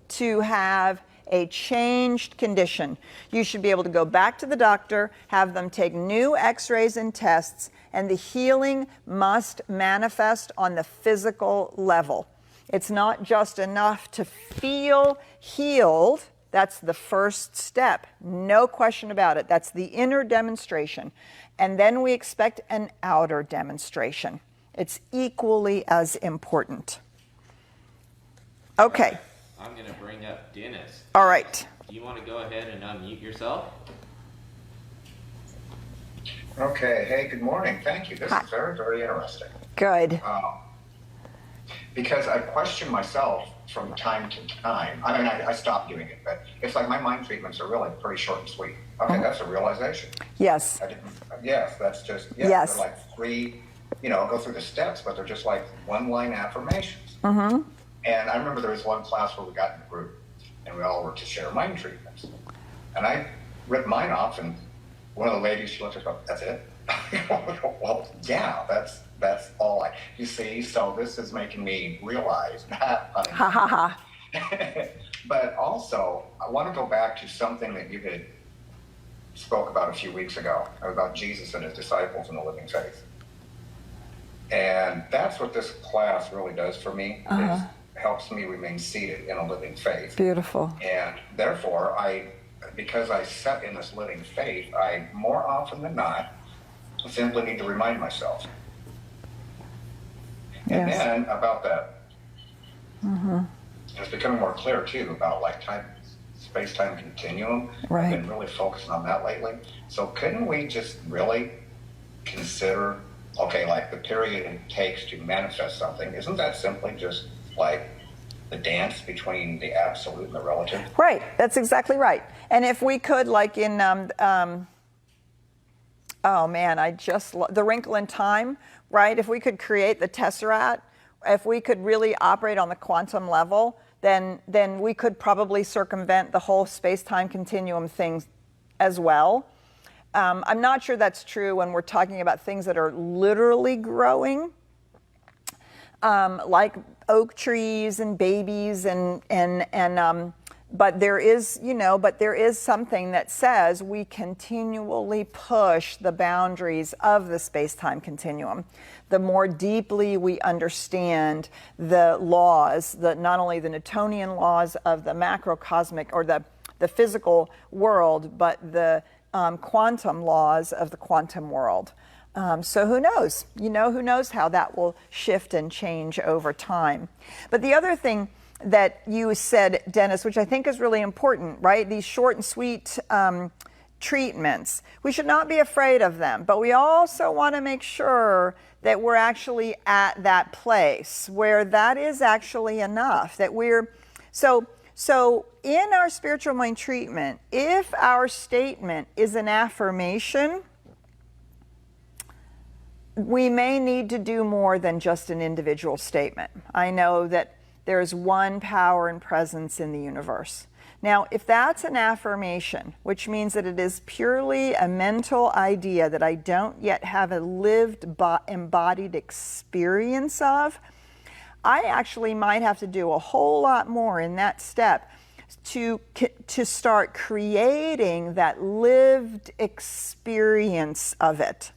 to have a changed condition. You should be able to go back to the doctor, have them take new x-rays and tests, and the healing must manifest on the physical level. It's not just enough to feel healed. That's the first step. No question about it. That's the inner demonstration. And then we expect an outer demonstration. It's equally as important. Okay. I'm going to bring up Dennis. All right. Do you want to go ahead and unmute yourself? Okay. Hey, good morning. Thank you. This is very, very interesting. Good. Because I question myself from time to time. I mean, I stopped doing it, but it's like my mind treatments are really pretty short and sweet. Okay, that's a realization. Yes. Yes, that's just, yes. They're like 3, go through the steps, but they're just like one-line affirmations. Mm-hmm. And I remember there was one class where we got in a group, and we all were to share mind treatments. And I ripped mine off, and one of the ladies, she looked at me, that's it? Well, yeah, that's all you see, so this is making me realize that. Ha ha ha. But also, I want to go back to something that you had spoke about a few weeks ago, about Jesus and his disciples in the living faith. And that's what this class really does for me, is helps me remain seated in a living faith. Beautiful. And therefore, because I set in this living faith, I more often than not simply need to remind myself. And Yes. then about that it's becoming more clear too about like space-time continuum. Right. I've been really focusing on that lately. So couldn't we just really consider, okay, like the period it takes to manifest something, isn't that simply just like the dance between the absolute and the relative? Right, that's exactly right. And if we could, like in, oh man, The Wrinkle in Time, right? If we could create the tesseract, if we could really operate on the quantum level, then we could probably circumvent the whole space-time continuum thing as well. I'm not sure that's true when we're talking about things that are literally growing, like oak trees and babies but there is, but there is something that says we continually push the boundaries of the space-time continuum. The more deeply we understand the laws, not only the Newtonian laws of the macrocosmic or the physical world, but the quantum laws of the quantum world. So who knows? Who knows how that will shift and change over time. But the other thing that you said, Dennis, which I think is really important, right? These short and sweet treatments. We should not be afraid of them, but we also want to make sure that we're actually at that place where that is actually enough, that we're, so in our spiritual mind treatment, if our statement is an affirmation, we may need to do more than just an individual statement. I know that there is one power and presence in the universe. Now, if that's an affirmation, which means that it is purely a mental idea that I don't yet have a lived embodied experience of, I actually might have to do a whole lot more in that step to start creating that lived experience of it.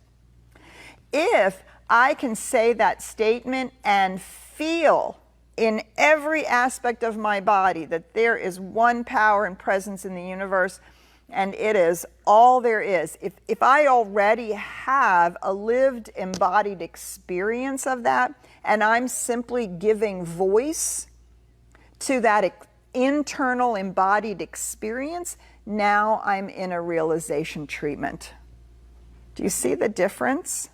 If I can say that statement and feel in every aspect of my body that there is one power and presence in the universe, and it is all there is. If I already have a lived embodied experience of that, and I'm simply giving voice to that internal embodied experience, now I'm in a realization treatment. Do you see the difference?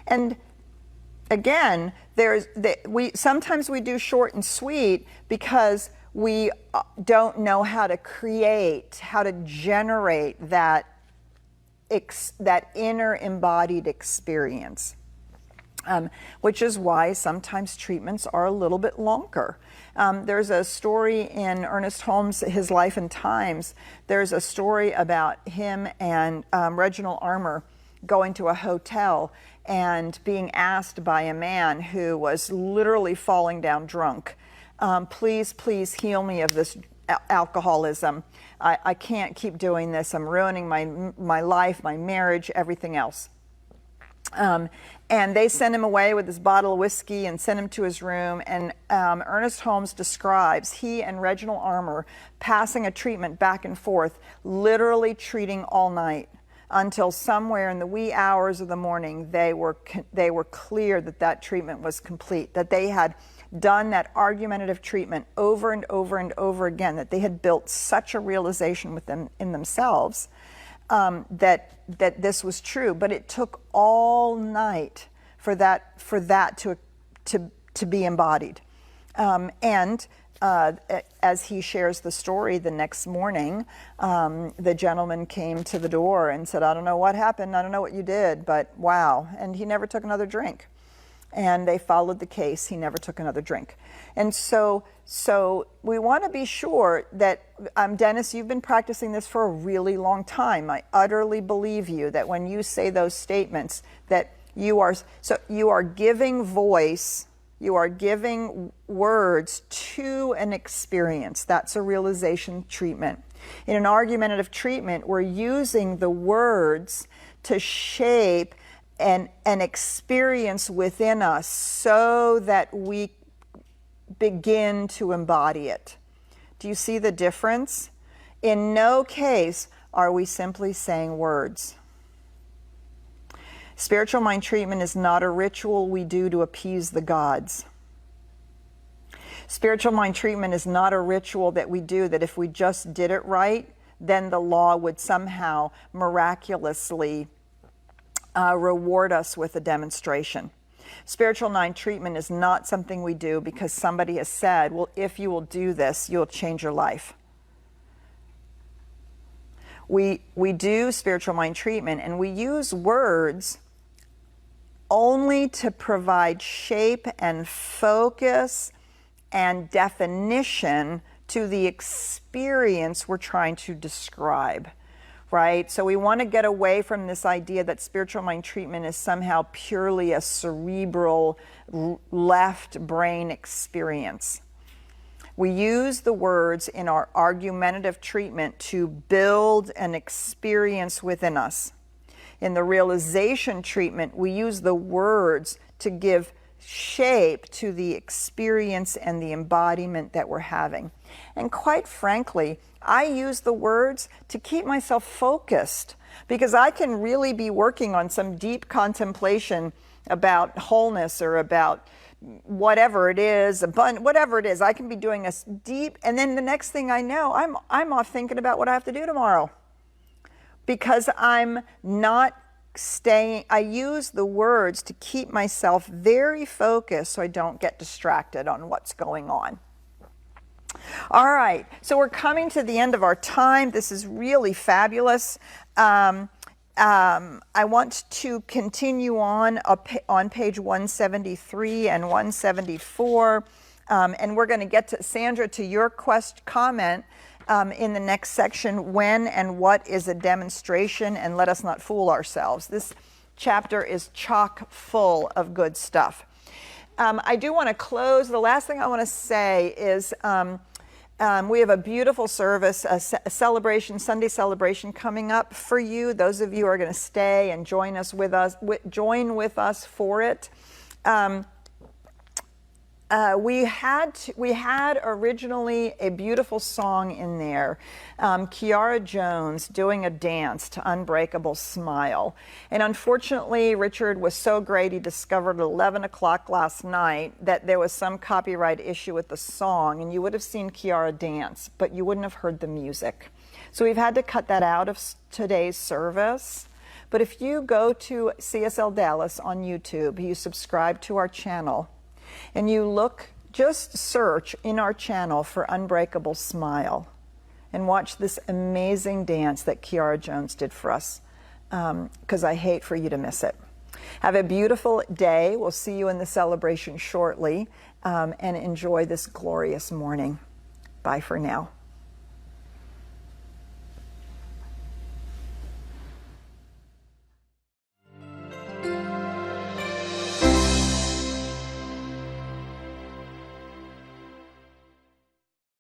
And again, sometimes we do short and sweet because we don't know how to create, how to generate that inner embodied experience, which is why sometimes treatments are a little bit longer. There's a story in Ernest Holmes' His Life and Times. There's a story about him and Reginald Armour going to a hotel and being asked by a man who was literally falling down drunk, please heal me of this alcoholism. I can't keep doing this. I'm ruining my life, my marriage, everything else. And they sent him away with this bottle of whiskey and sent him to his room. And Ernest Holmes describes he and Reginald Armour passing a treatment back and forth, literally treating all night, until somewhere in the wee hours of the morning they were clear that treatment was complete, that they had done that argumentative treatment over and over and over again, that they had built such a realization within themselves that this was true. But it took all night for that to be embodied. As he shares the story the next morning, the gentleman came to the door and said, I don't know what happened, I don't know what you did, but wow. And he never took another drink. And they followed the case. He never took another drink. And so we want to be sure that, Dennis, you've been practicing this for a really long time. I utterly believe you that when you say those statements that you are giving voice, you are giving words to an experience. That's a realization treatment. In an argumentative treatment, we're using the words to shape an experience within us so that we begin to embody it. Do you see the difference? In no case are we simply saying words. Spiritual mind treatment is not a ritual we do to appease the gods. Spiritual mind treatment is not a ritual that we do that if we just did it right, then the law would somehow miraculously reward us with a demonstration. Spiritual mind treatment is not something we do because somebody has said, well, if you will do this, you'll change your life. We do spiritual mind treatment, and we use words only to provide shape and focus and definition to the experience we're trying to describe, right? So we want to get away from this idea that spiritual mind treatment is somehow purely a cerebral left brain experience. We use the words in our argumentative treatment to build an experience within us. In the realization treatment, we use the words to give shape to the experience and the embodiment that we're having. And quite frankly, I use the words to keep myself focused, because I can really be working on some deep contemplation about wholeness or about whatever it is, whatever it is. I can be doing a deep, and then the next thing I know, I'm off thinking about what I have to do tomorrow, because I'm not staying. I use the words to keep myself very focused so I don't get distracted on what's going on. All right, so we're coming to the end of our time. This is really fabulous. I want to continue on page 173 and 174, and we're going to get to, Sandra, to your comment in the next section, when and what is a demonstration, and let us not fool ourselves. This chapter is chock full of good stuff. I do want to close. The last thing I want to say is we have a beautiful service, a celebration, Sunday celebration coming up for you. Those of you who are going to stay and join with us for it. We had originally a beautiful song in there, Kiara Jones doing a dance to Unbreakable Smile. And unfortunately, Richard was so great, he discovered at 11 o'clock last night that there was some copyright issue with the song, and you would have seen Kiara dance, but you wouldn't have heard the music. So we've had to cut that out of today's service. But if you go to CSLDallas on YouTube, you subscribe to our channel, and you look, just search in our channel for Unbreakable Smile and watch this amazing dance that Kiara Jones did for us, because I hate for you to miss it. Have a beautiful day. We'll see you in the celebration shortly, and enjoy this glorious morning. Bye for now.